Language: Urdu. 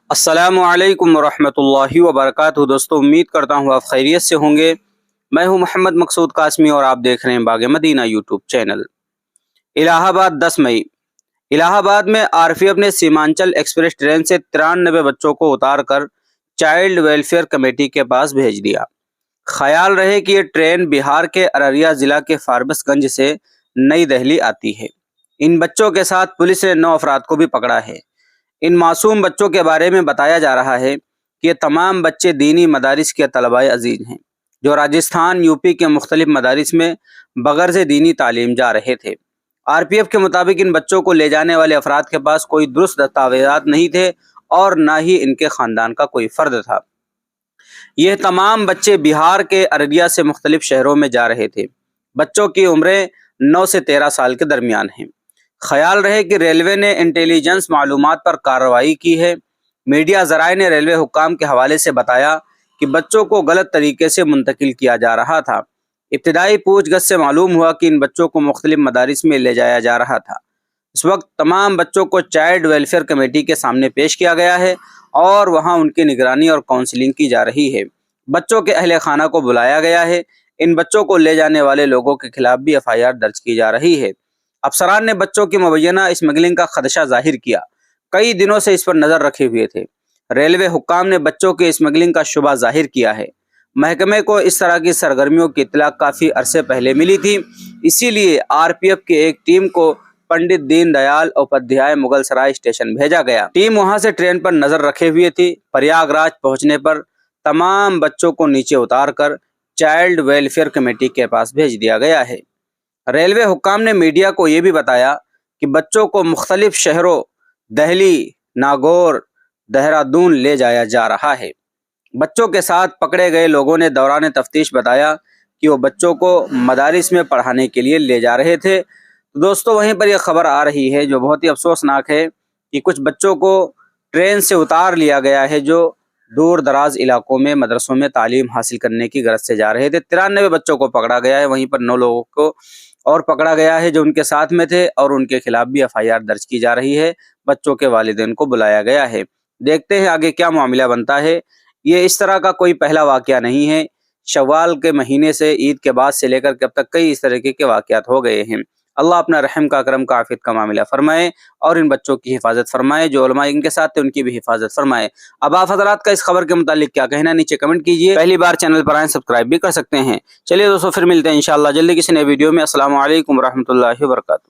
السلام علیکم ورحمۃ اللہ وبرکاتہ۔ دوستو، امید کرتا ہوں آپ خیریت سے ہوں گے۔ میں ہوں محمد مقصود قاسمی اور آپ دیکھ رہے ہیں باغ مدینہ یوٹیوب چینل۔ الہ آباد 10 مئی۔ الہ آباد میں آر پی ایف نے سیمانچل ایکسپریس ٹرین سے 93 بچوں کو اتار کر چائلڈ ویلفیئر کمیٹی کے پاس بھیج دیا۔ خیال رہے کہ یہ ٹرین بہار کے ارریہ ضلع کے فاربس گنج سے نئی دہلی آتی ہے۔ ان بچوں کے ساتھ پولیس نے 9 افراد کو بھی پکڑا ہے۔ ان معصوم بچوں کے بارے میں بتایا جا رہا ہے کہ یہ تمام بچے دینی مدارس کے طلباء عزیز ہیں جو راجستھان یوپی کے مختلف مدارس میں بغرض دینی تعلیم جا رہے تھے۔ آر پی ایف کے مطابق ان بچوں کو لے جانے والے افراد کے پاس کوئی درست دستاویزات نہیں تھے اور نہ ہی ان کے خاندان کا کوئی فرد تھا۔ یہ تمام بچے بہار کے ارریہ سے مختلف شہروں میں جا رہے تھے۔ بچوں کی عمریں 9 سے 13 سال کے درمیان ہیں۔ خیال رہے کہ ریلوے نے انٹیلیجنس معلومات پر کارروائی کی ہے۔ میڈیا ذرائع نے ریلوے حکام کے حوالے سے بتایا کہ بچوں کو غلط طریقے سے منتقل کیا جا رہا تھا۔ ابتدائی پوچھ گچھ سے معلوم ہوا کہ ان بچوں کو مختلف مدارس میں لے جایا جا رہا تھا۔ اس وقت تمام بچوں کو چائلڈ ویلفیئر کمیٹی کے سامنے پیش کیا گیا ہے اور وہاں ان کی نگرانی اور کاؤنسلنگ کی جا رہی ہے۔ بچوں کے اہل خانہ کو بلایا گیا ہے۔ ان بچوں کو لے جانے والے لوگوں کے خلاف بھی FIR درج کی جا رہی ہے۔ افسران نے بچوں کی مبینہ اسمگلنگ کا خدشہ ظاہر کیا۔ کئی دنوں سے اس پر نظر رکھے ہوئے تھے۔ ریلوے حکام نے بچوں کی اسمگلنگ کا شبہ ظاہر کیا ہے۔ محکمے کو اس طرح کی سرگرمیوں کی اطلاع کافی عرصے پہلے ملی تھی، اسی لیے RPF کی ایک ٹیم کو پنڈت دین دیال اپادھیائے مغل سرائے اسٹیشن بھیجا گیا۔ ٹیم وہاں سے ٹرین پر نظر رکھے ہوئے تھی۔ پریاگ راج پہنچنے پر تمام بچوں کو نیچے اتار کر چائلڈ ویلفیئر کمیٹی کے پاس بھیج دیا گیا ہے۔ ریلوے حکام نے میڈیا کو یہ بھی بتایا کہ بچوں کو مختلف شہروں دہلی، ناگور، دہرادون لے جایا جا رہا ہے۔ بچوں کے ساتھ پکڑے گئے لوگوں نے دوران تفتیش بتایا کہ وہ بچوں کو مدارس میں پڑھانے کے لیے لے جا رہے تھے۔ دوستو، وہیں پر یہ خبر آ رہی ہے جو بہت ہی افسوسناک ہے کہ کچھ بچوں کو ٹرین سے اتار لیا گیا ہے جو دور دراز علاقوں میں مدرسوں میں تعلیم حاصل کرنے کی غرض سے جا رہے تھے۔ 93 بچوں کو پکڑا گیا ہے، وہیں پر 9 لوگوں کو اور پکڑا گیا ہے جو ان کے ساتھ میں تھے اور ان کے خلاف بھی FIR درج کی جا رہی ہے۔ بچوں کے والدین کو بلایا گیا ہے۔ دیکھتے ہیں آگے کیا معاملہ بنتا ہے۔ یہ اس طرح کا کوئی پہلا واقعہ نہیں ہے۔ شوال کے مہینے سے عید کے بعد سے لے کر اب تک کئی اس طریقے کے واقعات ہو گئے ہیں۔ اللہ اپنا رحم کا کرم کا عافیت کا معاملہ فرمائے اور ان بچوں کی حفاظت فرمائے، جو علماء ان کے ساتھ تھے ان کی بھی حفاظت فرمائے۔ اب آپ حضرات کا اس خبر کے متعلق کیا کہنا ہے نیچے کمنٹ کیجئے۔ پہلی بار چینل پر آئیں سبسکرائب بھی کر سکتے ہیں۔ چلیے دوستو، پھر ملتے ہیں انشاءاللہ جلدی کسی نئے ویڈیو میں۔ السلام علیکم ورحمۃ اللہ وبرکاتہ۔